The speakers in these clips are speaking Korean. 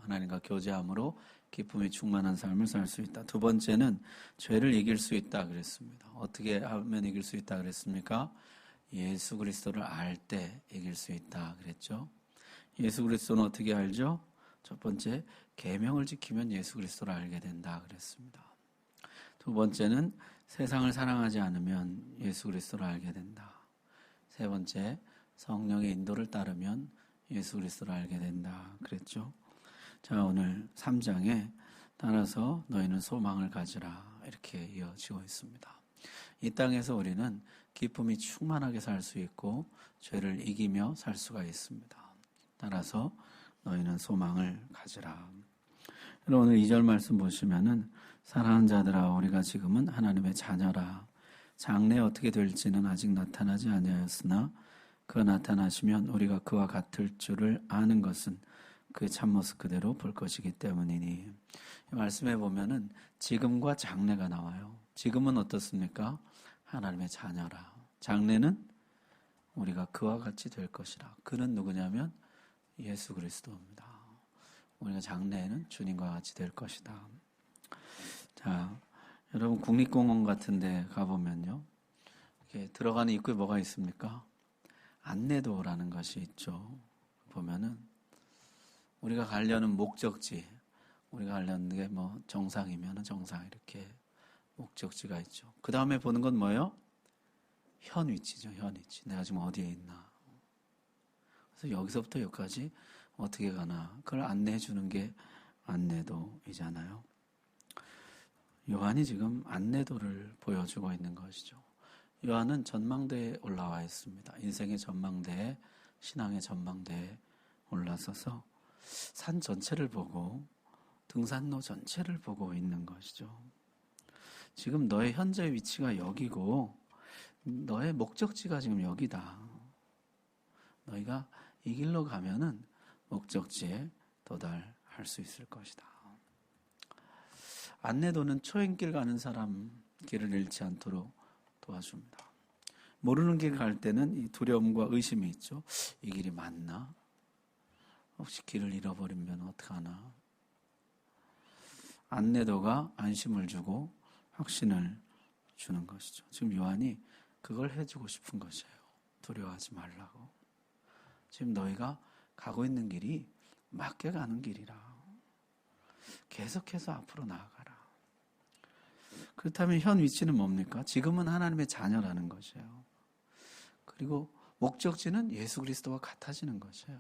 하나님과 교제함으로 기쁨이 충만한 삶을 살 수 있다. 두 번째는 죄를 이길 수 있다 그랬습니다. 어떻게 하면 이길 수 있다 그랬습니까? 예수 그리스도를 알 때 이길 수 있다 그랬죠. 예수 그리스도는 어떻게 알죠? 첫 번째, 계명을 지키면 예수 그리스도를 알게 된다 그랬습니다. 두 번째는 세상을 사랑하지 않으면 예수 그리스도를 알게 된다. 세 번째, 성령의 인도를 따르면 예수 그리스도를 알게 된다 그랬죠. 자, 오늘 3장에 따라서 너희는 소망을 가지라 이렇게 이어지고 있습니다. 이 땅에서 우리는 기쁨이 충만하게 살 수 있고 죄를 이기며 살 수가 있습니다. 따라서 너희는 소망을 가지라. 오늘 2절 말씀 보시면은 사랑하는 자들아 우리가 지금은 하나님의 자녀라. 장래 어떻게 될지는 아직 나타나지 아니하였으나 그가 나타나시면 우리가 그와 같을 줄을 아는 것은 그의 참모습 그대로 볼 것이기 때문이니. 이 말씀에 보면은 지금과 장래가 나와요. 지금은 어떻습니까? 하나님의 자녀라. 장래는 우리가 그와 같이 될 것이라. 그는 누구냐면 예수 그리스도입니다. 우리가 장래에는 주님과 같이 될 것이다. 자, 여러분 국립공원 같은 데 가보면요. 이렇게 들어가는 입구에 뭐가 있습니까? 안내도라는 것이 있죠. 보면은 우리가 가려는 목적지, 우리가 가려는 게 뭐 정상이면 정상 이렇게 목적지가 있죠. 그 다음에 보는 건 뭐예요? 현 위치죠. 현 위치. 내가 지금 어디에 있나. 그래서 여기서부터 여기까지 어떻게 가나. 그걸 안내해 주는 게 안내도이잖아요. 요한이 지금 안내도를 보여주고 있는 것이죠. 요한은 전망대에 올라와 있습니다. 인생의 전망대에, 신앙의 전망대에 올라서서 산 전체를 보고 등산로 전체를 보고 있는 것이죠. 지금 너의 현재 위치가 여기고 너의 목적지가 지금 여기다. 너희가 이 길로 가면은 목적지에 도달할 수 있을 것이다. 안내도는 초행길 가는 사람 길을 잃지 않도록 도와줍니다. 모르는 길 갈 때는 이 두려움과 의심이 있죠. 이 길이 맞나? 혹시 길을 잃어버리면 어떡하나? 안내도가 안심을 주고 확신을 주는 것이죠. 지금 요한이 그걸 해주고 싶은 것이에요. 두려워하지 말라고. 지금 너희가 가고 있는 길이 맞게 가는 길이라. 계속해서 앞으로 나아가라. 그렇다면 현 위치는 뭡니까? 지금은 하나님의 자녀라는 것이에요. 그리고 목적지는 예수 그리스도와 같아지는 것이에요.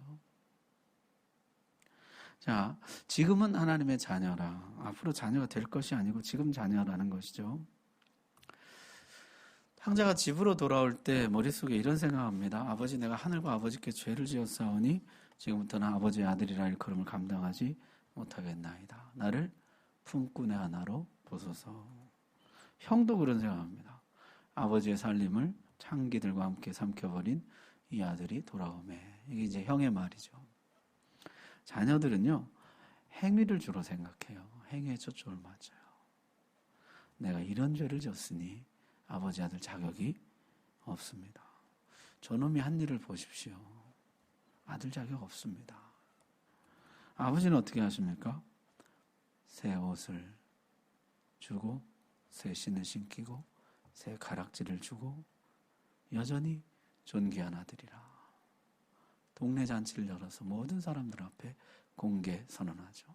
자, 지금은 하나님의 자녀라. 앞으로 자녀가 될 것이 아니고 지금 자녀라는 것이죠. 황자가 집으로 돌아올 때 머릿속에 이런 생각합니다. 아버지, 내가 하늘과 아버지께 죄를 지었사오니 지금부터는 아버지의 아들이라 일컬음을 감당하지 못하겠나이다. 나를 품꾼의 하나로 보소서. 형도 그런 생각합니다. 아버지의 살림을 창기들과 함께 삼켜버린 이 아들이 돌아오매. 이게 이제 형의 말이죠. 자녀들은요, 행위를 주로 생각해요. 행위에 초점을 맞춰요. 내가 이런 죄를 졌으니 아버지 아들 자격이 없습니다. 저놈이 한 일을 보십시오. 아들 자격 없습니다. 아버지는 어떻게 하십니까? 새 옷을 주고 새 신을 신기고 새 가락지를 주고 여전히 존귀한 아들이라. 동네 잔치를 열어서 모든 사람들 앞에 공개 선언하죠.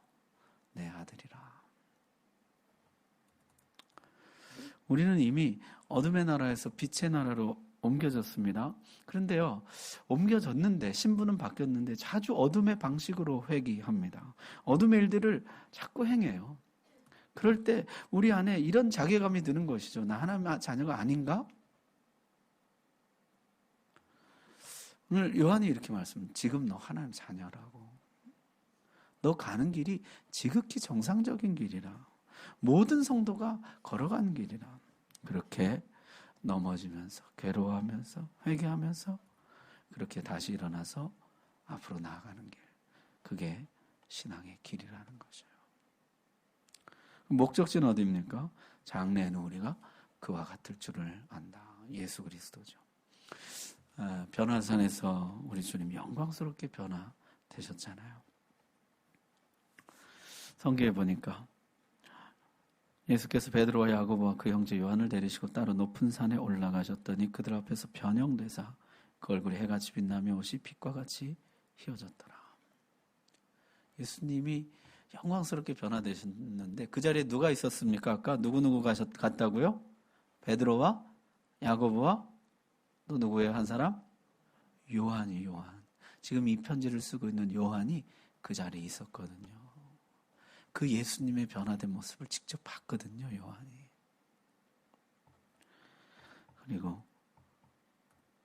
내 아들이라. 우리는 이미 어둠의 나라에서 빛의 나라로 옮겨졌습니다. 그런데요, 옮겨졌는데 신분은 바뀌었는데 자주 어둠의 방식으로 회귀합니다. 어둠의 일들을 자꾸 행해요. 그럴 때 우리 안에 이런 자괴감이 드는 것이죠. 나 하나님의 자녀가 아닌가? 오늘 요한이 이렇게 말씀합니다. 지금 너 하나님 자녀라고. 너 가는 길이 지극히 정상적인 길이라. 모든 성도가 걸어가는 길이라. 그렇게 넘어지면서 괴로워하면서 회개하면서 그렇게 다시 일어나서 앞으로 나아가는 길. 그게 신앙의 길이라는 것이에요. 목적지는 어디입니까? 장래에는 우리가 그와 같을 줄을 안다. 예수 그리스도죠. 변화산에서 우리 주님 영광스럽게 변화되셨습니다. 되셨잖아요. 성경에 보니까 예수께서 베드로와 야고보와 그 형제 요한을 데리시고 따로 높은 산에 올라가셨더니 그들 앞에서 변형되사 그 얼굴에 해같이 빛나며 옷이 빛과 같이 휘어졌더라. 예수님이 영광스럽게 변화되셨는데 그 자리에 누가 있었습니까? 아까 누구 갔다고요? 베드로와 야고보와 또 누구예요? 한 사람? 요한. 지금 이 편지를 쓰고 있는 요한이 그 자리에 있었거든요. 그 예수님의 변화된 모습을 직접 봤거든요, 요한이. 그리고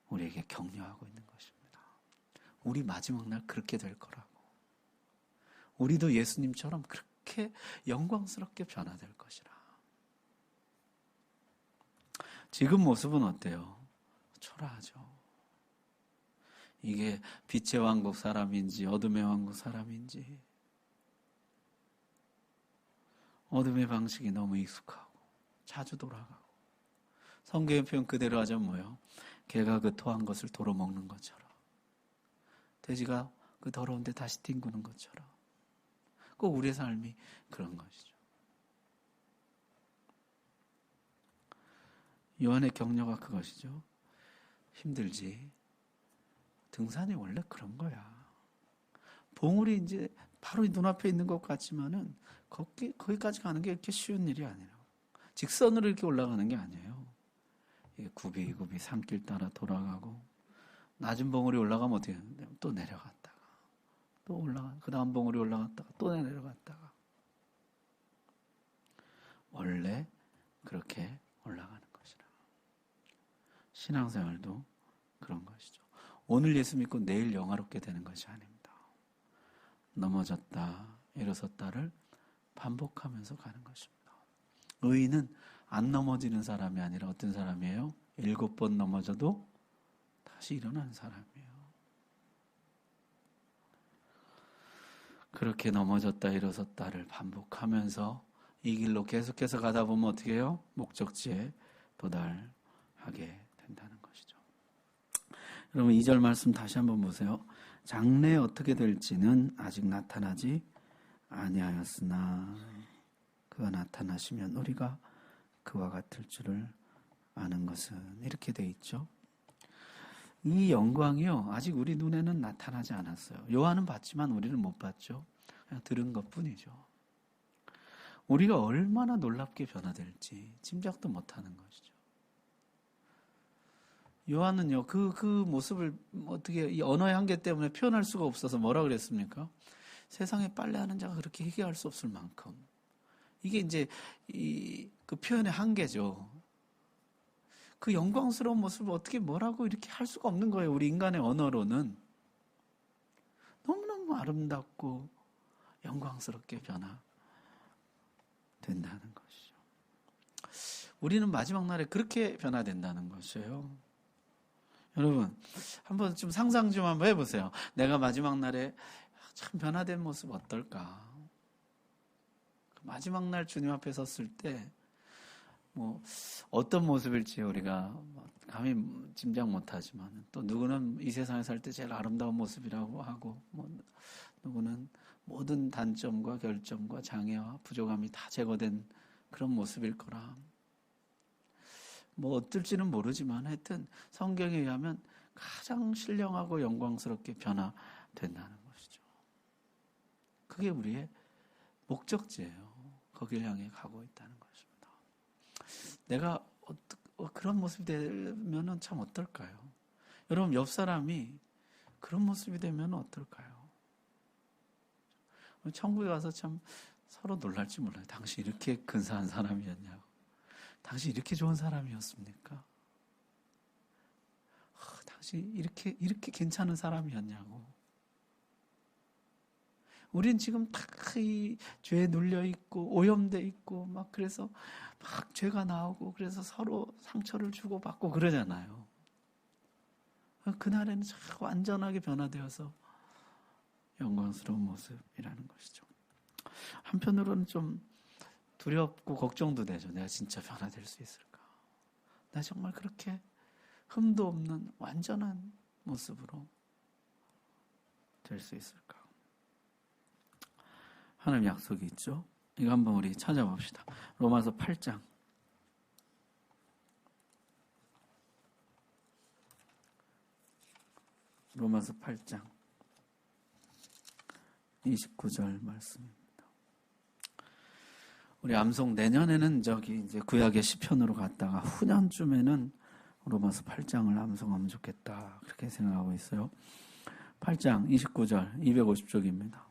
우리에게 격려하고 있는 것입니다. 우리 마지막 날 그렇게 될 거라고. 우리도 예수님처럼 그렇게 영광스럽게 변화될 것이라. 지금 모습은 어때요? 초라하죠. 이게 빛의 왕국 사람인지 어둠의 왕국 사람인지 어둠의 방식이 너무 익숙하고 자주 돌아가고 성경의 표현 그대로 하자면 뭐예요? 개가 그 토한 것을 도로 먹는 것처럼 돼지가 그 더러운 데 다시 뒹구는 것처럼 꼭 우리의 삶이 그런 것이죠. 요한의 격려가 그것이죠. 힘들지. 등산이 원래 그런 거야. 봉우리 이제 바로 눈앞에 있는 것 같지만은 거기까지 가는 게 이렇게 쉬운 일이 아니라고. 직선으로 이렇게 올라가는 게 아니에요. 이게 굽이굽이 산길 따라 돌아가고 낮은 봉우리 올라가면 어떻게 하는데 또 내려갔다가 또 올라가 그 다음 봉우리 올라갔다가 또 내려갔다가 원래 그렇게 올라가는 것이라. 신앙생활도 그런 것이죠. 오늘 예수 믿고 내일 영화롭게 되는 것이 아닙니다. 넘어졌다 일어섰다를 반복하면서 가는 것입니다. 의인은 안 넘어지는 사람이 아니라 어떤 사람이에요? 7번 넘어져도 다시 일어나는 사람이에요. 그렇게 넘어졌다 일어섰다를 반복하면서 이 길로 계속해서 가다 보면 어떻게 해요? 목적지에 도달하게 된다는 것이죠. 여러분 2절 말씀 다시 한번 보세요. 장래 어떻게 될지는 아직 나타나지 아니하였으나 그가 나타나시면 우리가 그와 같을 줄을 아는 것은 이렇게 돼 있죠. 이 영광이요 아직 우리 눈에는 나타나지 않았어요. 요한은 봤지만 우리는 못 봤죠. 그냥 들은 것뿐이죠. 우리가 얼마나 놀랍게 변화될지 짐작도 못하는 것이죠. 요한은요 그 모습을 어떻게 이 언어의 한계 때문에 표현할 수가 없어서 뭐라 그랬습니까? 세상에 빨래하는 자가 그렇게 희귀할 수 없을 만큼 이게 이제 그 표현의 한계죠. 그 영광스러운 모습을 어떻게 뭐라고 이렇게 할 수가 없는 거예요. 우리 인간의 언어로는 너무너무 아름답고 영광스럽게 변화된다는 것이죠. 우리는 마지막 날에 그렇게 변화된다는 것이에요. 여러분 한번 좀 상상 좀 한번 해보세요. 내가 마지막 날에 참 변화된 모습 어떨까? 마지막 날 주님 앞에 섰을 때 뭐 어떤 모습일지 우리가 감히 짐작 못하지만 또 누구는 이 세상에 살 때 제일 아름다운 모습이라고 하고 뭐 누구는 모든 단점과 결점과 장애와 부족함이 다 제거된 그런 모습일 거라. 뭐 어떨지는 모르지만 하여튼 성경에 의하면 가장 신령하고 영광스럽게 변화된다는 것이죠. 그게 우리의 목적지예요. 거길 향해 가고 있다는 것입니다. 내가 그런 모습이 되면 참 어떨까요? 여러분 옆 사람이 그런 모습이 되면 어떨까요? 천국에 가서 참 서로 놀랄지 몰라요. 당신 이렇게 근사한 사람이었냐고. 당신 이렇게 좋은 사람이었습니까? 당신 이렇게 괜찮은 사람이었냐고. 우린 지금 다 이 죄에 눌려 있고 오염돼 있고 막 그래서 막 죄가 나오고 그래서 서로 상처를 주고 받고 그러잖아요. 그날에는 참 완전하게 변화되어서 영광스러운 모습이라는 것이죠. 한편으로는 좀 두렵고 걱정도 되죠. 내가 진짜 변화될 수 있을까? 나 정말 그렇게 흠도 없는 완전한 모습으로 될 수 있을까? 하나님 약속이 있죠. 이거 한번 우리 찾아봅시다. 로마서 8장. 로마서 8장 29절 말씀입니다. 우리 암송 내년에는 이제 구약의 시편으로 갔다가 후년쯤에는 로마서 8장을 암송하면 좋겠다. 그렇게 생각하고 있어요. 8장 29절 250쪽입니다.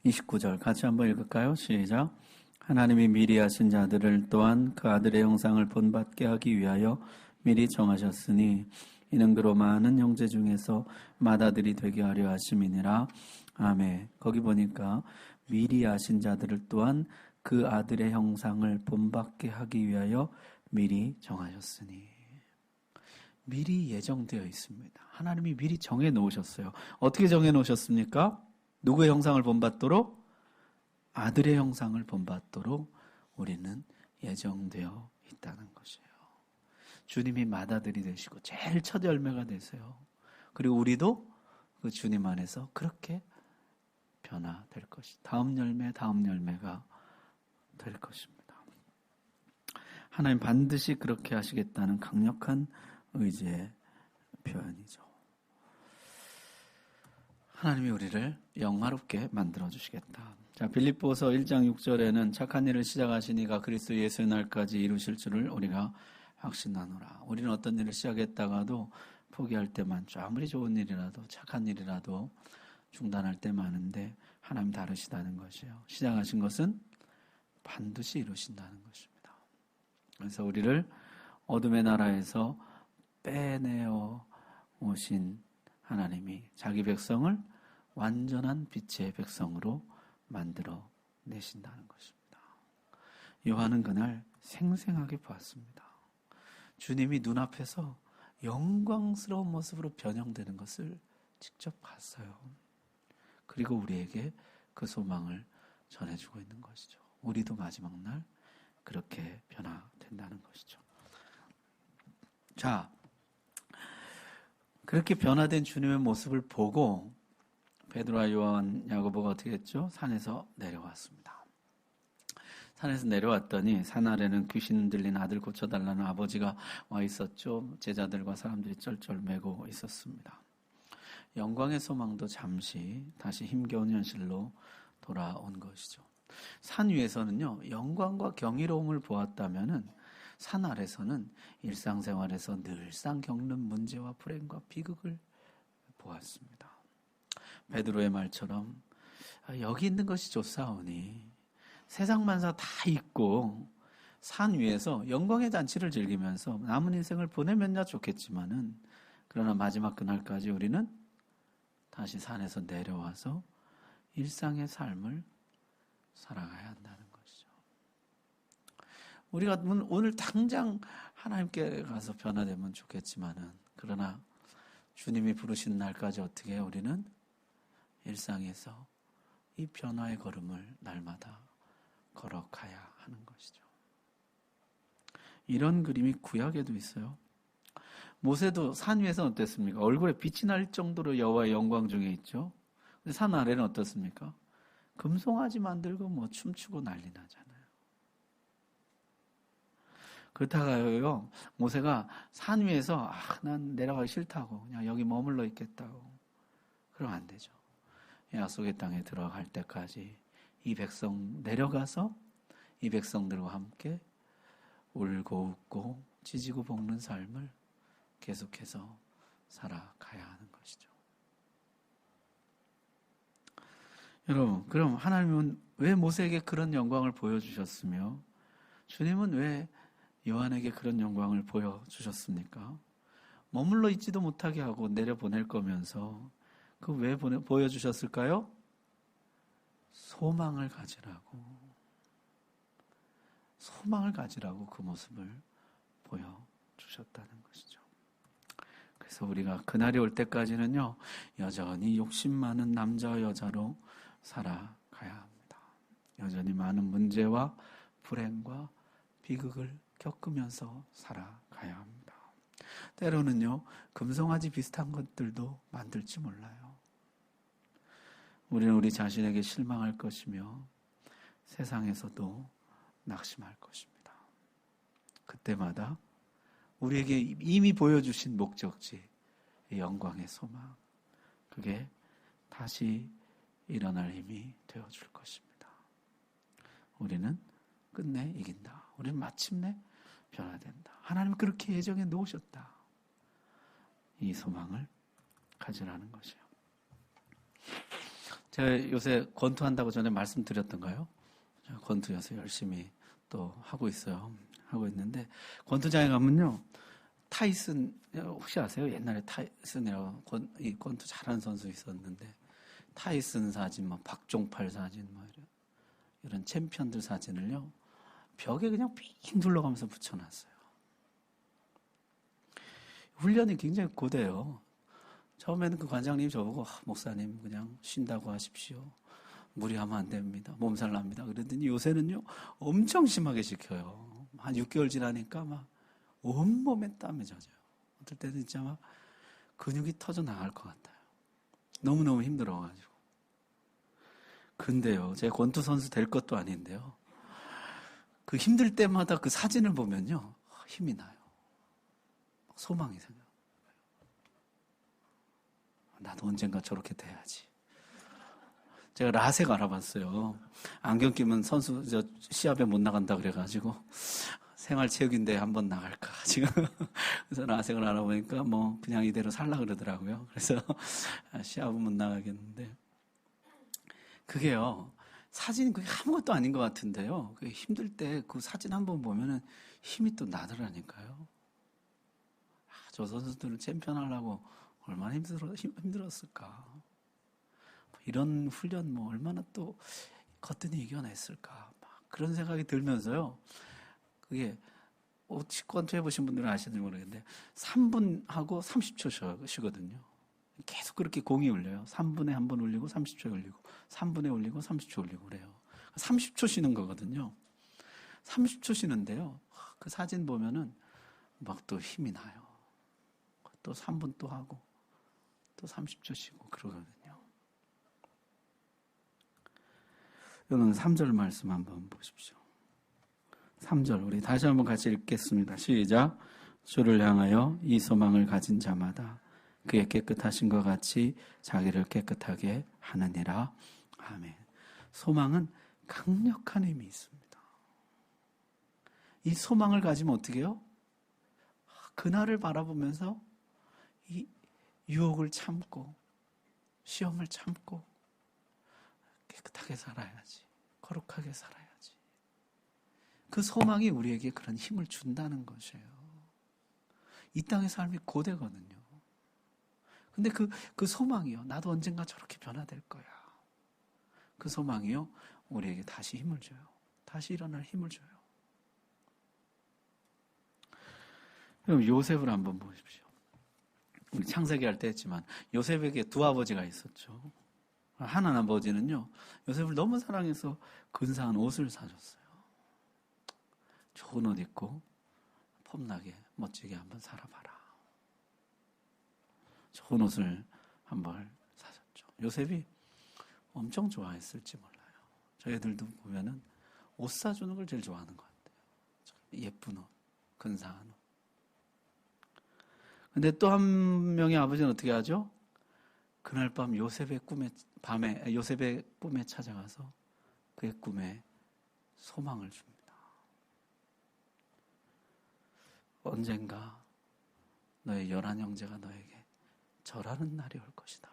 29절 같이 한번 읽을까요? 시작. 하나님이 미리 하신 자들을 또한 그 아들의 형상을 본받게 하기 위하여 미리 정하셨으니 이는 그로 많은 형제 중에서 맏아들이 되게 하려 하심이니라. 아멘. 거기 보니까 미리 하신 자들을 또한 그 아들의 형상을 본받게 하기 위하여 미리 정하셨으니. 미리 예정되어 있습니다. 하나님이 미리 정해 놓으셨어요. 어떻게 정해 놓으셨습니까? 누구의 형상을 본받도록? 아들의 형상을 본받도록 우리는 예정되어 있다는 것이에요. 주님이 맏아들이 되시고 제일 첫 열매가 되세요. 그리고 우리도 그 주님 안에서 그렇게 변화될 것이 다음 열매가 될 것입니다. 하나님 반드시 그렇게 하시겠다는 강력한 의지의 표현이죠. 하나님이 우리를 영화롭게 만들어주시겠다. 자, 빌립보서 1장 6절에는 착한 일을 시작하시니가 그리스도 예수의 날까지 이루실 줄을 우리가 확신하노라. 우리는 어떤 일을 시작했다가도 포기할 때 많죠. 아무리 좋은 일이라도 착한 일이라도 중단할 때 많은데 하나님 다르시다는 것이에요. 시작하신 것은 반드시 이루신다는 것입니다. 그래서 우리를 어둠의 나라에서 빼내어 오신 하나님이 자기 백성을 완전한 빛의 백성으로 만들어 내신다는 것입니다. 요한은 그날 생생하게 보았습니다. 주님이 눈앞에서 영광스러운 모습으로 변형되는 것을 직접 봤어요. 그리고 우리에게 그 소망을 전해주고 있는 것이죠. 우리도 마지막 날 그렇게 변화된다는 것이죠. 자, 그렇게 변화된 주님의 모습을 보고 베드로와 요한, 야고보가 어떻게 했죠? 산에서 내려왔습니다. 산에서 내려왔더니 산 아래는 귀신 들린 아들 고쳐달라는 아버지가 와 있었죠. 제자들과 사람들이 쩔쩔매고 있었습니다. 영광의 소망도 잠시 다시 힘겨운 현실로 돌아온 것이죠. 산 위에서는요, 영광과 경이로움을 보았다면은 산 아래서는 일상생활에서 늘상 겪는 문제와 불행과 비극을 보았습니다. 베드로의 말처럼 여기 있는 것이 좋사오니 세상 만사 다 잊고 산 위에서 영광의 잔치를 즐기면서 남은 인생을 보내면야 좋겠지만은 그러나 마지막 그날까지 우리는 다시 산에서 내려와서 일상의 삶을 살아가야 한다는 것이죠. 우리가 오늘 당장 하나님께 가서 변화되면 좋겠지만은 그러나 주님이 부르신 날까지 어떻게 해요? 우리는 일상에서 이 변화의 걸음을 날마다 걸어가야 하는 것이죠. 이런 그림이 구약에도 있어요. 모세도 산 위에서는 어땠습니까? 얼굴에 빛이 날 정도로 여호와의 영광 중에 있죠. 근데 산 아래는 어떻습니까? 금송아지 만들고 춤추고 난리 나잖아요. 그렇다가요, 모세가 산 위에서 난 내려가기 싫다고 그냥 여기 머물러 있겠다고 그러면 안 되죠. 약속의 땅에 들어갈 때까지 이 백성 내려가서 이 백성들과 함께 울고 웃고 찢고 볶는 삶을 계속해서 살아가야 하는 것이죠. 여러분, 그럼 하나님은 왜 모세에게 그런 영광을 보여주셨으며 주님은 왜 요한에게 그런 영광을 보여주셨습니까? 머물러 있지도 못하게 하고 내려보낼 거면서 그 왜 보여주셨을까요? 소망을 가지라고 그 모습을 보여주셨다는 것이죠. 그래서 우리가 그날이 올 때까지는요, 여전히 욕심 많은 남자와 여자로 살아가야 합니다. 여전히 많은 문제와 불행과 비극을 겪으면서 살아가야 합니다. 때로는요, 금송아지 비슷한 것들도 만들지 몰라요. 우리는 우리 자신에게 실망할 것이며 세상에서도 낙심할 것입니다. 그때마다 우리에게 이미 보여주신 목적지, 영광의 소망, 그게 다시 일어날 힘이 되어줄 것입니다. 우리는 끝내 이긴다. 우리는 마침내 변화된다. 하나님 그렇게 예정해 놓으셨다. 이 소망을 가지라는 것이에요. 제가 요새 권투한다고 전에 말씀드렸던가요? 권투 요새 열심히 또 하고 있어요. 하고 있는데 권투장에 가면요, 타이슨 혹시 아세요? 옛날에 타이슨이라고 이 권투 잘하는 선수 있었는데 타이슨 사진, 뭐 박종팔 사진, 뭐 이런 챔피언들 사진을요 벽에 그냥 삥 둘러가면서 붙여놨어요. 훈련이 굉장히 고돼요. 처음에는 그 관장님이 저보고 목사님 그냥 쉰다고 하십시오. 무리하면 안 됩니다. 몸살 납니다. 그랬더니 요새는요 엄청 심하게 시켜요. 한 6개월 지나니까 막 온몸에 땀이 젖어요. 어떨 때는 진짜 막 근육이 터져 나갈 것 같아요. 너무너무 힘들어가지고. 근데요, 제가 권투 선수 될 것도 아닌데요, 그 힘들 때마다 그 사진을 보면요 힘이 나요. 소망이 생겨요. 나도 언젠가 저렇게 돼야지. 제가 라섹 알아봤어요. 안경 끼면 선수 시합에 못 나간다 그래가지고 생활체육인대 한번 나갈까 지금. 그래서 라섹을 알아보니까 뭐 그냥 이대로 살라 그러더라고요. 그래서 시합은 못 나가겠는데, 그게요 사진이 그게 아무것도 아닌 것 같은데요, 그게 힘들 때 그 사진 한번 보면은 힘이 또 나더라니까요. 저 선수들은 챔피언 하려고 얼마나 힘들었을까. 이런 훈련 뭐 얼마나 또 거뜬히 이겨냈을까. 막 그런 생각이 들면서요. 그게 권투 해보신 분들은 아시는지 모르겠는데 3분 하고 30초 쉬거든요. 계속 그렇게 공이 울려요. 3분에 한 번 울리고 30초에 울리고 3분에 울리고 30초 울리고 그래요. 30초 쉬는 거거든요. 30초 쉬는데요. 그 사진 보면은 막 또 힘이 나요. 또 3분 또 하고 또 30초 쉬고 그러거든요. 여러분 3절 말씀 한번 보십시오. 3절 우리 다시 한번 같이 읽겠습니다. 시작. 주를 향하여 이 소망을 가진 자마다 그의 깨끗하신 것 같이 자기를 깨끗하게 하느니라. 아멘. 소망은 강력한 힘이 있습니다. 이 소망을 가지면 어떻게 해요? 그날을 바라보면서 이 유혹을 참고 시험을 참고 깨끗하게 살아야지, 거룩하게 살아야지. 그 소망이 우리에게 그런 힘을 준다는 것이에요. 이 땅의 삶이 고되거든요. 근데 그 소망이요, 나도 언젠가 저렇게 변화될 거야. 그 소망이요, 우리에게 다시 힘을 줘요. 다시 일어날 힘을 줘요. 그럼 요셉을 한번 보십시오. 우리 창세기 할 때 했지만 요셉에게 두 아버지가 있었죠. 한 아버지는요, 요셉을 너무 사랑해서 근사한 옷을 사줬어요. 좋은 옷 입고 폼나게 멋지게 한번 살아봐라. 좋은 옷을 한번 사줬죠. 요셉이 엄청 좋아했을지 몰라요. 저희들도 보면은 옷 사주는 걸 제일 좋아하는 것 같아요. 예쁜 옷, 근사한 옷. 근데 또 한 명의 아버지는 어떻게 하죠? 그날 밤 요셉의 꿈에 찾아가서 그의 꿈에 소망을 줍니다. 언젠가 너의 11 형제가 너에게 절하는 날이 올 것이다.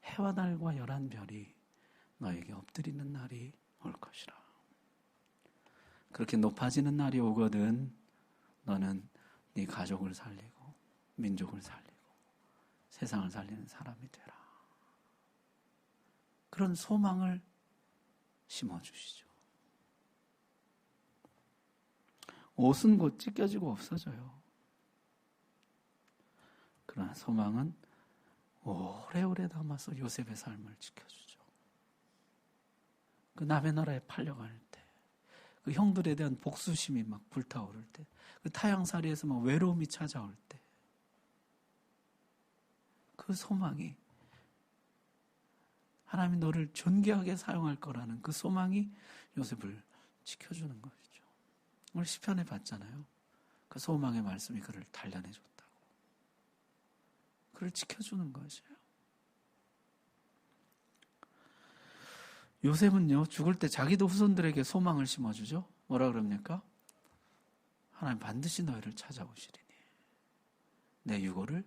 해와 달과 11별이 너에게 엎드리는 날이 올 것이라. 그렇게 높아지는 날이 오거든 너는 네 가족을 살리고 민족을 살리고 세상을 살리는 사람이 되라. 그런 소망을 심어주시죠. 옷은 곧 찢겨지고 없어져요. 그러나 소망은 오래오래 남아서 요셉의 삶을 지켜주죠. 그 남의 나라에 팔려갈 때 그 형들에 대한 복수심이 막 불타오를 때, 그 타향살이에서 막 외로움이 찾아올 때, 그 소망이 하나님이 너를 존귀하게 사용할 거라는 그 소망이 요셉을 지켜주는 것이죠. 오늘 시편에 봤잖아요. 그 소망의 말씀이 그를 단련해줬다고. 그를 지켜주는 것이에요. 요셉은요, 죽을 때 자기도 후손들에게 소망을 심어주죠. 뭐라 그럽니까? 하나님 반드시 너희를 찾아오시리니 내 유고를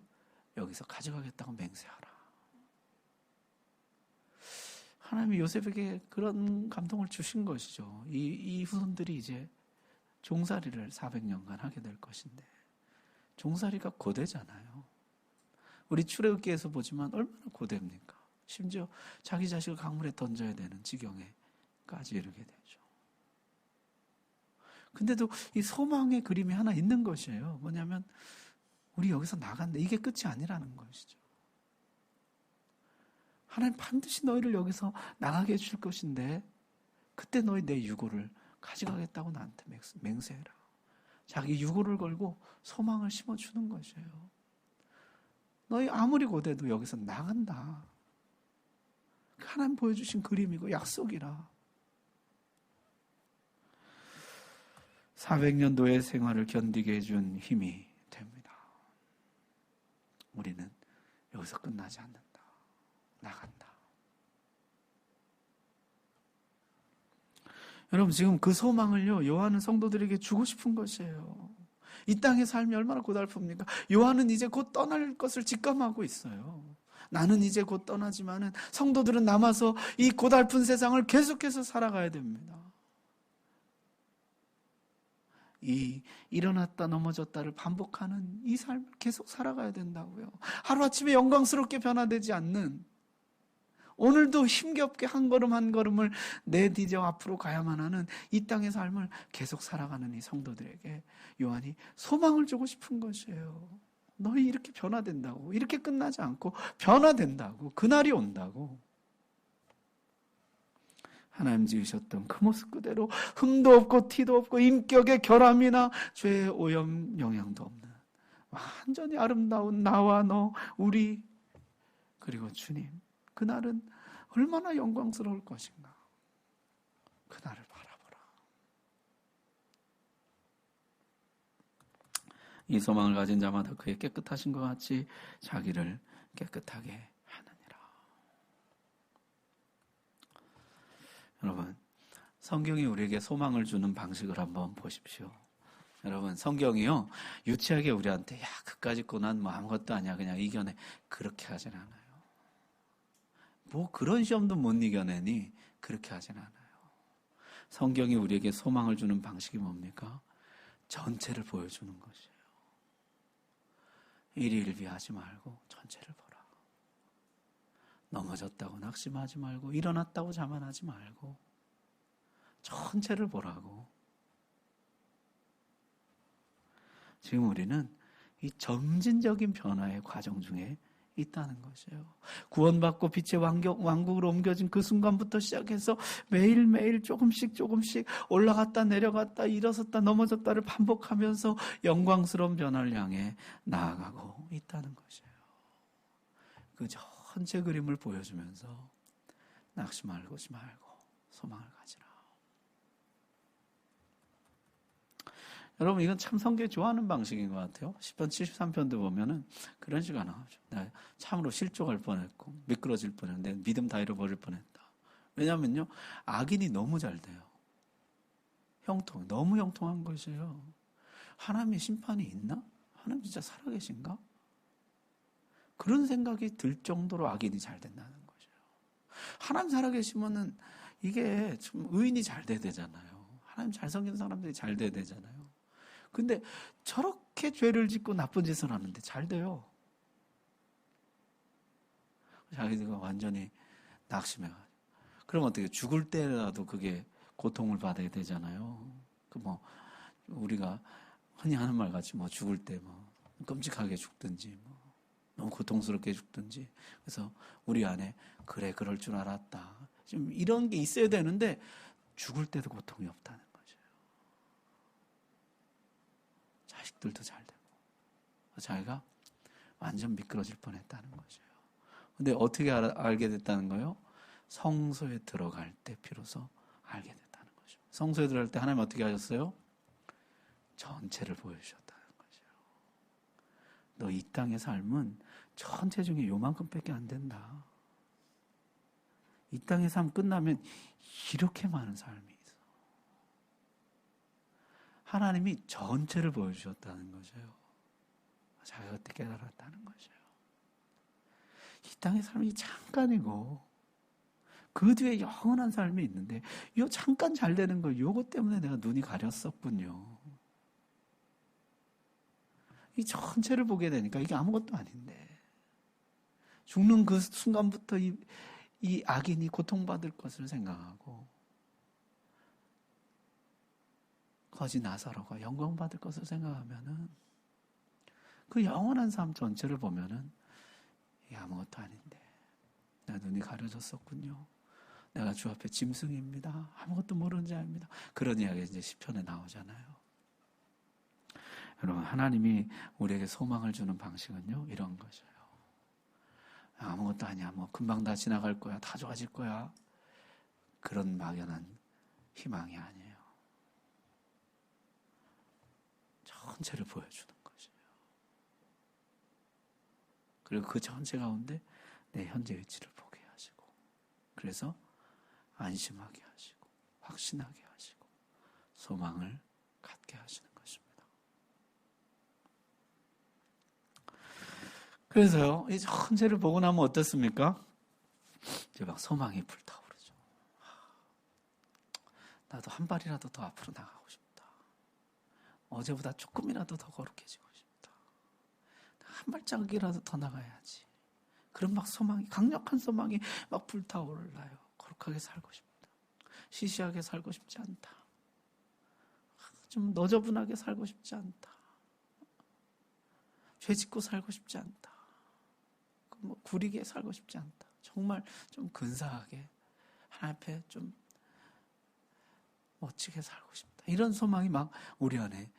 여기서 가져가겠다고 맹세하라. 하나님이 요셉에게 그런 감동을 주신 것이죠. 이 후손들이 이제 종살이를 400년간 하게 될 것인데, 종살이가 고되잖아요. 우리 출애굽기에서 보지만 얼마나 고됩니까? 심지어 자기 자식을 강물에 던져야 되는 지경에까지 이르게 되죠. 근데도 이 소망의 그림이 하나 있는 것이에요. 뭐냐면 우리 여기서 나간다. 이게 끝이 아니라는 것이죠. 하나님 반드시 너희를 여기서 나가게 해줄 것인데 그때 너희 내 유고를 가져가겠다고 나한테 맹세해라. 자기 유고를 걸고 소망을 심어주는 것이에요. 너희 아무리 고대도 여기서 나간다. 하나님 보여주신 그림이고 약속이라. 400년도의 생활을 견디게 해준 힘이 됩니다. 우리는 여기서 끝나지 않는다. 나간다. 여러분, 지금 그 소망을요, 요한은 성도들에게 주고 싶은 것이에요. 이 땅의 삶이 얼마나 고달픕니까? 요한은 이제 곧 떠날 것을 직감하고 있어요. 나는 이제 곧 떠나지만은 성도들은 남아서 이 고달픈 세상을 계속해서 살아가야 됩니다. 이 일어났다 넘어졌다를 반복하는 이 삶을 계속 살아가야 된다고요. 하루아침에 영광스럽게 변화되지 않는, 오늘도 힘겹게 한 걸음 한 걸음을 내디뎌 앞으로 가야만 하는 이 땅의 삶을 계속 살아가는 이 성도들에게 요한이 소망을 주고 싶은 것이에요. 너희 이렇게 변화된다고, 이렇게 끝나지 않고 변화된다고, 그날이 온다고. 하나님 지으셨던 그 모습 그대로 흠도 없고 티도 없고 인격의 결함이나 죄의 오염 영향도 없는 완전히 아름다운 나와 너, 우리, 그리고 주님, 그날은 얼마나 영광스러울 것인가. 그날을 바라보라. 이 소망을 가진 자마다 그의 깨끗하신 것 같이 자기를 깨끗하게 하느니라. 여러분, 성경이 우리에게 소망을 주는 방식을 한번 보십시오. 여러분, 성경이요, 유치하게 우리한테 야, 그까짓 고난 뭐 아무것도 아니야, 그냥 이겨내, 그렇게 하진 않아요. 뭐 그런 시험도 못 이겨내니 그렇게 하진 않아요. 성경이 우리에게 소망을 주는 방식이 뭡니까? 전체를 보여주는 것이에요. 일희일비하지 말고 전체를 보라. 넘어졌다고 낙심하지 말고, 일어났다고 자만하지 말고 전체를 보라고. 지금 우리는 이 점진적인 변화의 과정 중에 있다는 것이에요. 구원받고 빛의 왕국으로 옮겨진 그 순간부터 시작해서 매일매일 조금씩 올라갔다 내려갔다 일어섰다 넘어졌다를 반복하면서 영광스러운 변화를 향해 나아가고 있다는 것이에요. 그 전체 그림을 보여주면서 낙심하지 말고 소망을 가지라. 여러분, 이건 참 성경이 좋아하는 방식인 것 같아요. 10편 73편도 보면은 그런 식으로 나오죠. 나 참으로 실족할 뻔했고 미끄러질 뻔했는데 믿음 다 잃어버릴 뻔했다. 왜냐면요, 악인이 너무 잘 돼요. 너무 형통한 것이에요. 하나님의 심판이 있나? 하나님 진짜 살아계신가? 그런 생각이 들 정도로 악인이 잘 된다는 거죠. 하나님 살아계시면은 이게 좀 의인이 잘 돼야 되잖아요. 하나님 잘 섬기는 사람들이 잘 돼야 되잖아요. 근데 저렇게 죄를 짓고 나쁜 짓을 하는데 잘 돼요. 자기들가 완전히 낙심해가지고. 그럼 어떻게, 죽을 때라도 그게 고통을 받아야 되잖아요. 우리가 흔히 하는 말 같이 죽을 때 끔찍하게 죽든지 너무 고통스럽게 죽든지. 그래서 우리 안에 그래, 그럴 줄 알았다. 지금 이런 게 있어야 되는데 죽을 때도 고통이 없다는 거죠. 자식들도 잘 되고 자기가 완전 미끄러질 뻔했다는 거죠. 근데 어떻게 알게 됐다는 거예요? 성소에 들어갈 때 비로소 알게 됐다는 거죠. 성소에 들어갈 때 하나님 어떻게 하셨어요? 전체를 보여주셨다는 거죠. 너 이 땅의 삶은 전체 중에 요만큼밖에 안 된다. 이 땅의 삶 끝나면 이렇게 많은 삶이 있어. 하나님이 전체를 보여주셨다는 거죠. 자기가 그때 깨달았다는 거죠. 이 땅의 삶이 잠깐이고 그 뒤에 영원한 삶이 있는데 요 잠깐 잘 되는 거 요거 때문에 내가 눈이 가렸었군요. 이 전체를 보게 되니까 이게 아무것도 아닌데 죽는 그 순간부터 이 악인이 고통받을 것을 생각하고 거지 나사로가 영광받을 것을 생각하면은 그 영원한 삶 전체를 보면은 이게 아무것도 아닌데 내 눈이 가려졌었군요. 내가 주 앞에 짐승입니다. 아무것도 모르는 자입니다. 그런 이야기가 이제 시편에 나오잖아요. 여러분, 하나님이 우리에게 소망을 주는 방식은요, 이런 거죠. 아무것도 아니야. 뭐 금방 다 지나갈 거야. 다 좋아질 거야. 그런 막연한 희망이 아니에요. 전체를 보여주는 거죠. 그리고 그 전체 가운데 내 현재 위치를 보게 하시고 그래서 안심하게 하시고 확신하게 하시고 소망을 갖게 하시는 것입니다. 그래서요, 이 전체를 보고 나면 어떻습니까? 이제 막 소망이 불타오르죠. 나도 한 발이라도 더 앞으로 나가고 싶다. 어제보다 조금이라도 더 거룩해지고 싶다. 한 발짝이라도 더 나가야지. 그런 막 소망이, 강력한 소망이 막 불타올라요. 거룩하게 살고 싶다. 시시하게 살고 싶지 않다. 좀 너저분하게 살고 싶지 않다. 죄 짓고 살고 싶지 않다. 뭐 구리게 살고 싶지 않다. 정말 좀 근사하게 하나님 앞에 좀 멋지게 살고 싶다. 이런 소망이 막 우리 안에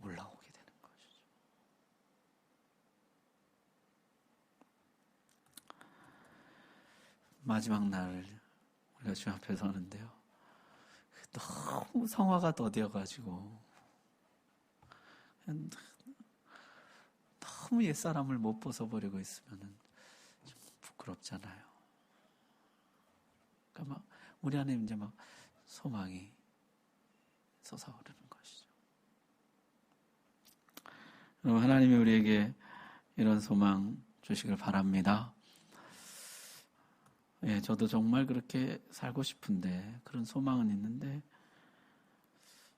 올라오게 되는 것이죠. 마지막 날 우리가 주 앞에 서는데요. 너무 성화가 더디어가지고 너무 옛사람을 못 벗어버리고 있으면 좀 부끄럽잖아요. 그러니까 막 우리 안에 이제 막 소망이 솟아오르는 것이죠. 여러분, 하나님이 우리에게 이런 소망 주시길 바랍니다. 예, 저도 정말 그렇게 살고 싶은데 그런 소망은 있는데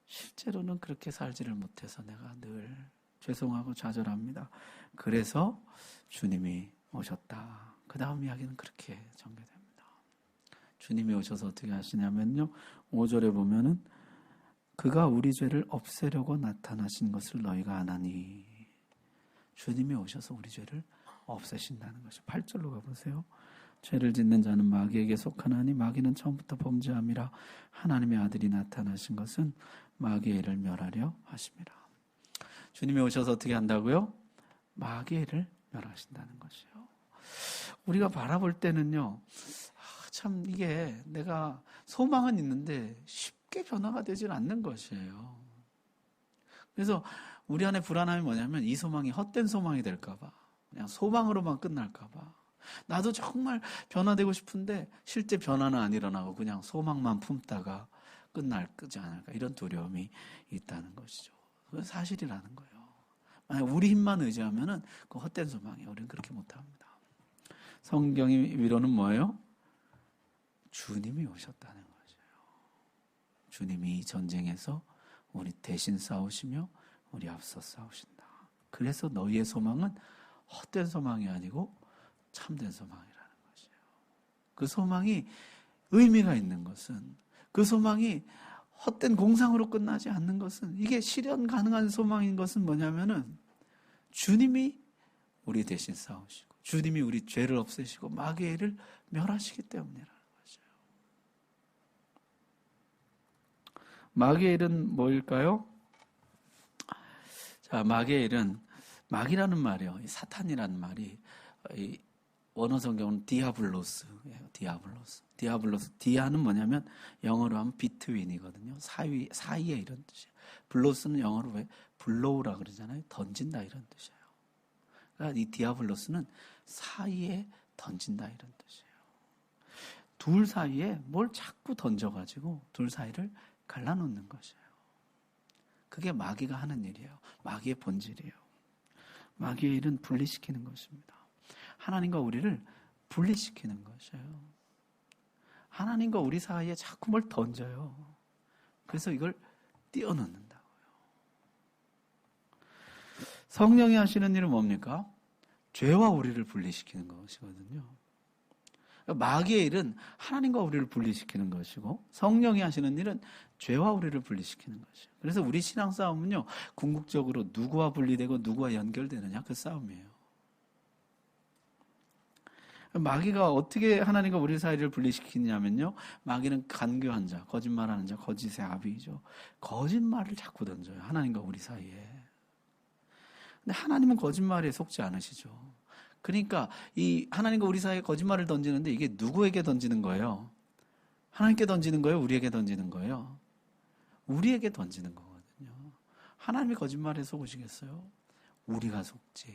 실제로는 그렇게 살지를 못해서 내가 늘 죄송하고 좌절합니다. 그래서 주님이 오셨다. 그 다음 이야기는 그렇게 전개됩니다. 주님이 오셔서 어떻게 하시냐면요, 5절에 보면은 그가 우리 죄를 없애려고 나타나신 것을 너희가 아나니. 주님이 오셔서 우리 죄를 없애신다는 것이죠. 8절로 가보세요. 죄를 짓는 자는 마귀에게 속하나니 마귀는 처음부터 범죄함이라. 하나님의 아들이 나타나신 것은 마귀의 일을 멸하려 하심이라. 주님이 오셔서 어떻게 한다고요? 마귀의 일을 멸하신다는 것이요. 우리가 바라볼 때는요, 참 이게 내가 소망은 있는데 쉽게 변화가 되질 않는 것이에요. 그래서 우리 안에 불안함이 뭐냐면 이 소망이 헛된 소망이 될까봐, 그냥 소망으로만 끝날까봐. 나도 정말 변화되고 싶은데 실제 변화는 안 일어나고 그냥 소망만 품다가 끝지 않을까, 이런 두려움이 있다는 것이죠. 그건 사실이라는 거예요. 만약 우리 힘만 의지하면은 그 헛된 소망이에요. 우리는 그렇게 못합니다. 성경의 위로는 뭐예요? 주님이 오셨다는 거죠. 주님이 이 전쟁에서 우리 대신 싸우시며 우리 앞서 싸우신다. 그래서 너희의 소망은 헛된 소망이 아니고 참된 소망이라는 것이에요. 그 소망이 의미가 있는 것은, 그 소망이 헛된 공상으로 끝나지 않는 것은, 이게 실현 가능한 소망인 것은 뭐냐면은 주님이 우리 대신 싸우시고 주님이 우리 죄를 없애시고 마귀의 일을 멸하시기 때문이라는 거죠. 마귀의 일은 뭐일까요? 자, 마귀의 일은, 마귀라는 말이요, 이 사탄이라는 말이 이 원어 성경은 디아블로스예요. 디아블로스. 디아는 뭐냐면 영어로 하면 비트윈이거든요. 사이에 이런 뜻이에요. 블로스는 영어로 왜 블로우라 그러잖아요. 던진다 이런 뜻이에요. 그러니까 이 디아블로스는 사이에 던진다 이런 뜻이에요. 둘 사이에 뭘 자꾸 던져가지고 둘 사이를 갈라놓는 것이에요. 그게 마귀가 하는 일이에요. 마귀의 본질이에요. 마귀의 일은 분리시키는 것입니다. 하나님과 우리를 분리시키는 것이에요. 하나님과 우리 사이에 자꾸 뭘 던져요. 그래서 이걸 띄어넣는다고요. 성령이 하시는 일은 뭡니까? 죄와 우리를 분리시키는 것이거든요. 마귀의 일은 하나님과 우리를 분리시키는 것이고 성령이 하시는 일은 죄와 우리를 분리시키는 것이에요. 그래서 우리 신앙 싸움은요, 궁극적으로 누구와 분리되고 누구와 연결되느냐, 그 싸움이에요. 마귀가 어떻게 하나님과 우리 사이를 분리시키냐면요, 마귀는 간교한 자, 거짓말하는 자, 거짓의 아비이죠. 거짓말을 자꾸 던져요, 하나님과 우리 사이에. 근데 하나님은 거짓말에 속지 않으시죠. 그러니까 이 하나님과 우리 사이에 거짓말을 던지는데 이게 누구에게 던지는 거예요? 하나님께 던지는 거예요? 우리에게 던지는 거예요? 우리에게 던지는 거거든요. 하나님이 거짓말에 속으시겠어요? 우리가 속지.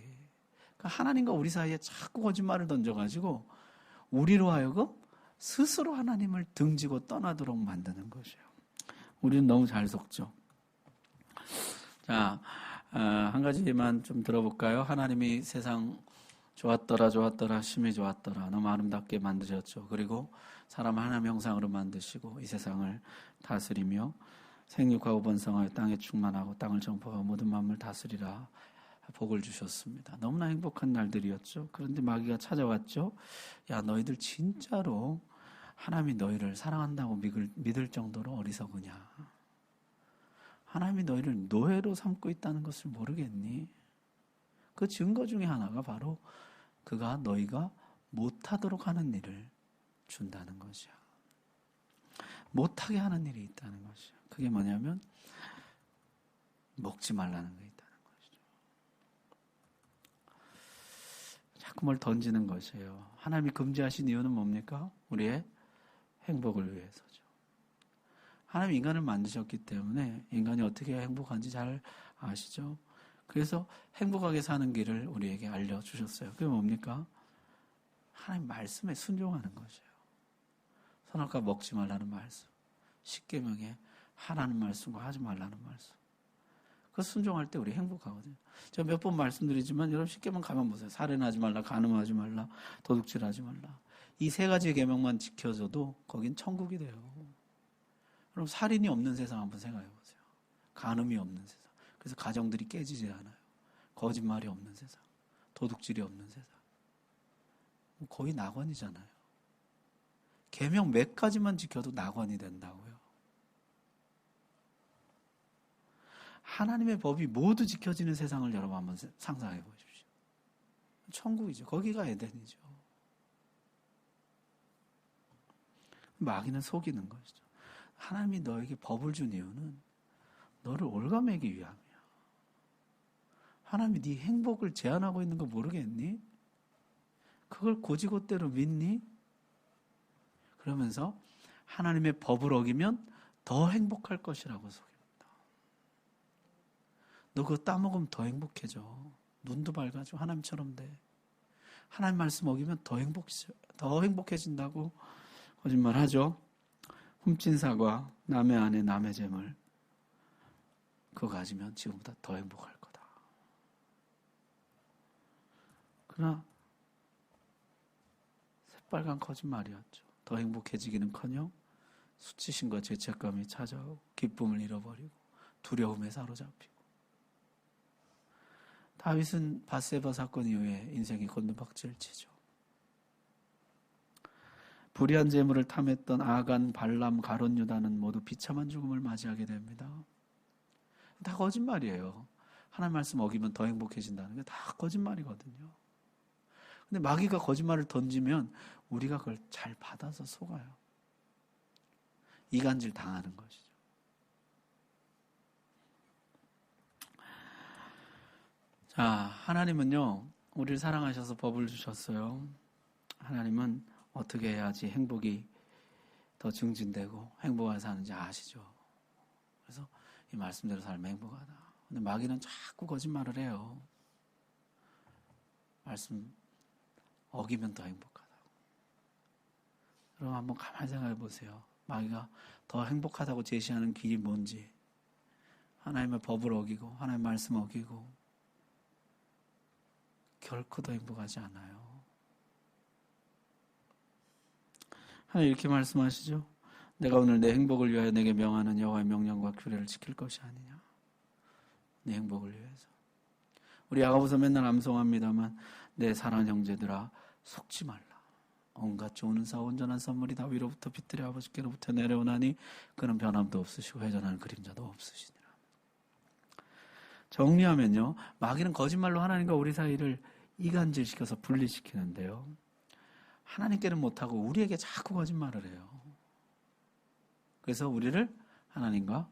그러니까 하나님과 우리 사이에 자꾸 거짓말을 던져가지고 우리로 하여금 스스로 하나님을 등지고 떠나도록 만드는 것이에요. 우리는 너무 잘 속죠. 자, 한 가지만 좀 들어볼까요? 하나님이 세상 좋았더라, 심히 좋았더라. 너무 아름답게 만드셨죠. 그리고 사람 하나님 형상으로 만드시고 이 세상을 다스리며 생육하고 번성하여 땅에 충만하고 땅을 정복하고 모든 만물 다스리라 복을 주셨습니다. 너무나 행복한 날들이었죠. 그런데 마귀가 찾아왔죠. 야, 너희들 진짜로 하나님이 너희를 사랑한다고 믿을 정도로 어리석으냐? 하나님이 너희를 노예로 삼고 있다는 것을 모르겠니? 그 증거 중에 하나가 바로 그가 너희가 못하도록 하는 일을 준다는 것이야. 못하게 하는 일이 있다는 것이야. 그게 뭐냐면 먹지 말라는 게 있다는 것이죠. 자꾸 뭘 던지는 것이에요. 하나님이 금지하신 이유는 뭡니까? 우리의 행복을 위해서죠. 하나님이 인간을 만드셨기 때문에 인간이 어떻게 행복한지 잘 아시죠? 그래서 행복하게 사는 길을 우리에게 알려주셨어요. 그게 뭡니까? 하나님 말씀에 순종하는 것이에요. 선악과 먹지 말라는 말씀, 십계명에 하라는 말씀과 하지 말라는 말씀. 그 순종할 때 우리 행복하거든요. 제가 몇 번 말씀드리지만 여러분 십계명 가만 보세요. 살인하지 말라, 간음하지 말라, 도둑질하지 말라. 이 세 가지의 계명만 지켜져도 거긴 천국이 돼요. 그럼 살인이 없는 세상 한번 생각해 보세요. 간음이 없는 세상. 그래서 가정들이 깨지지 않아요. 거짓말이 없는 세상. 도둑질이 없는 세상. 거의 낙원이잖아요. 계명 몇 가지만 지켜도 낙원이 된다고요. 하나님의 법이 모두 지켜지는 세상을 여러분 한번 상상해 보십시오. 천국이죠. 거기가 에덴이죠. 마귀는 속이는 것이죠. 하나님이 너에게 법을 준 이유는 너를 올가매기 위함이야. 하나님이 네 행복을 제한하고 있는 거 모르겠니? 그걸 고지고대로 믿니? 그러면서 하나님의 법을 어기면 더 행복할 것이라고 속입니다. 너 그거 따먹으면 더 행복해져. 눈도 밝아지고 하나님처럼 돼. 하나님 말씀 어기면 더 행복해진다고 거짓말하죠. 훔친 사과, 남의 아내, 남의 재물 그거 가지면 지금보다 더 행복할 거다. 그러나 새빨간 거짓말이었죠. 더 행복해지기는커녕 수치심과 죄책감이 찾아오고 기쁨을 잃어버리고 두려움에 사로잡히고. 다윗은 밧세바 사건 이후에 인생이 곤두박질 치죠. 불의한 재물을 탐했던 아간, 발람, 가론, 유다는 모두 비참한 죽음을 맞이하게 됩니다. 다 거짓말이에요. 하나님 말씀 어기면 더 행복해진다는 게 다 거짓말이거든요. 근데 마귀가 거짓말을 던지면 우리가 그걸 잘 받아서 속아요. 이간질 당하는 것이죠. 자, 하나님은요, 우리를 사랑하셔서 법을 주셨어요. 하나님은 어떻게 해야지 행복이 더 증진되고 행복하게 사는지 아시죠? 그래서 이 말씀대로 살면 행복하다. 근데 마귀는 자꾸 거짓말을 해요. 말씀 어기면 더 행복하다고. 여러분 한번 가만히 생각해 보세요. 마귀가 더 행복하다고 제시하는 길이 뭔지. 하나님의 법을 어기고 하나님의 말씀 어기고 결코 더 행복하지 않아요. 하나님 이렇게 말씀하시죠. 내가 오늘 내 행복을 위하여 내게 명하는 여호와의 명령과 규례를 지킬 것이 아니냐. 내 행복을 위해서. 우리 야고보서 맨날 암송합니다만 내 사랑하는 형제들아 속지 말라. 온갖 좋은 은사 온전한 선물이 다 위로부터 빛들의 아버지께로부터 내려오나니 그는 변함도 없으시고 회전하는 그림자도 없으시니라. 정리하면요. 마귀는 거짓말로 하나님과 우리 사이를 이간질시켜서 분리시키는데요. 하나님께는 못하고 우리에게 자꾸 거짓말을 해요. 그래서 우리를 하나님과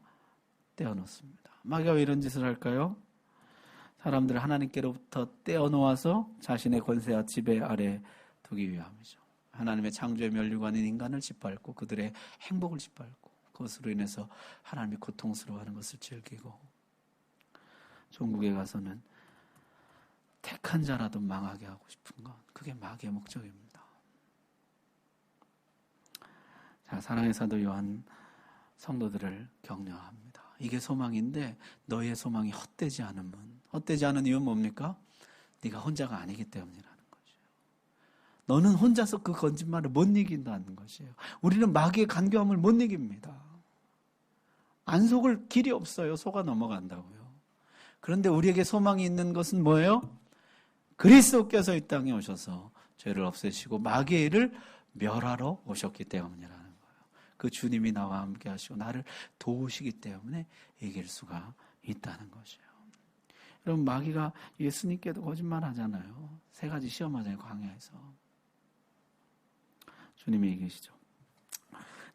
떼어놓습니다. 마귀가 왜 이런 짓을 할까요? 사람들을 하나님께로부터 떼어놓아서 자신의 권세와 지배 아래 두기 위함이죠. 하나님의 창조의 면류관인 인간을 짓밟고 그들의 행복을 짓밟고 그것으로 인해서 하나님이 고통스러워하는 것을 즐기고 종국에 가서는 택한 자라도 망하게 하고 싶은 것, 그게 마귀의 목적입니다. 자, 사랑의 사도 요한 성도들을 격려합니다. 이게 소망인데 너희의 소망이 헛되지 않으면, 헛되지 않은 이유는 뭡니까? 네가 혼자가 아니기 때문이라는 것이에요. 너는 혼자서 그 거짓말을 못 이긴다는 것이에요. 우리는 마귀의 간교함을 못 이깁니다. 안 속을 길이 없어요. 속아 넘어간다고요. 그런데 우리에게 소망이 있는 것은 뭐예요? 그리스도께서 이 땅에 오셔서 죄를 없애시고 마귀의 일을 멸하러 오셨기 때문이라는 거예요. 그 주님이 나와 함께 하시고 나를 도우시기 때문에 이길 수가 있다는 것이에요. 여러분 마귀가 예수님께도 거짓말 하잖아요. 3가지 시험하잖아요. 광야에서. 주님이 이기시죠.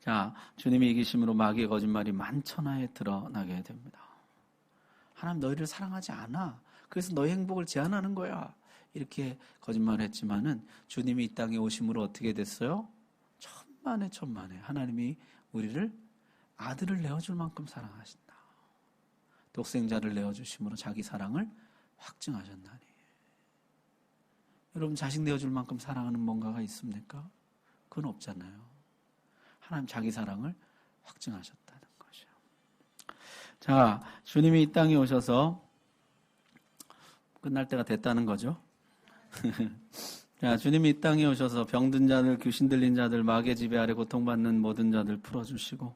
자, 주님이 이기심으로 마귀의 거짓말이 만천하에 드러나게 됩니다. 하나님 너희를 사랑하지 않아. 그래서 너희 행복을 제한하는 거야. 이렇게 거짓말을 했지만은 주님이 이 땅에 오심으로 어떻게 됐어요? 천만에 하나님이 우리를 아들을 내어줄 만큼 사랑하신다. 독생자를 내어주심으로 자기 사랑을 확증하셨나니. 여러분 자식 내어줄 만큼 사랑하는 뭔가가 있습니까? 그건 없잖아요. 하나님 자기 사랑을 확증하셨다는 것이요. 자, 주님이 이 땅에 오셔서 끝날 때가 됐다는 거죠. 자, 주님이 이 땅에 오셔서 병든 자들, 귀신 들린 자들, 마귀의 지배 아래 고통받는 모든 자들 풀어주시고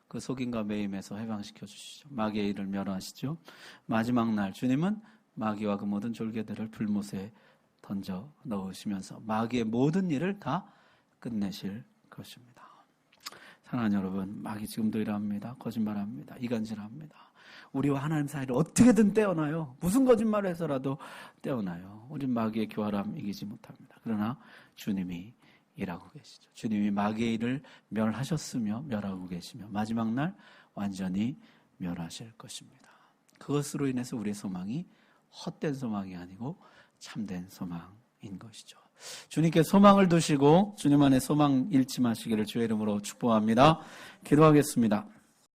그 속임과 매임에서 해방시켜 주시죠. 마귀의 일을 멸하시죠. 마지막 날 주님은 마귀와 그 모든 졸개들을 불못에 던져 넣으시면서 마귀의 모든 일을 다 끝내실 것입니다. 사랑하는 여러분, 마귀 지금도 일합니다. 거짓말합니다. 이간질합니다. 우리와 하나님 사이를 어떻게든 떼어놔요. 무슨 거짓말을 해서라도 떼어놔요. 우린 마귀의 교활함 이기지 못합니다. 그러나 주님이 일하고 계시죠. 주님이 마귀의 일을 멸하셨으며 멸하고 계시며 마지막 날 완전히 멸하실 것입니다. 그것으로 인해서 우리의 소망이 헛된 소망이 아니고 참된 소망인 것이죠. 주님께 소망을 두시고 주님 안에 소망 잃지 마시기를 주의 이름으로 축복합니다. 기도하겠습니다.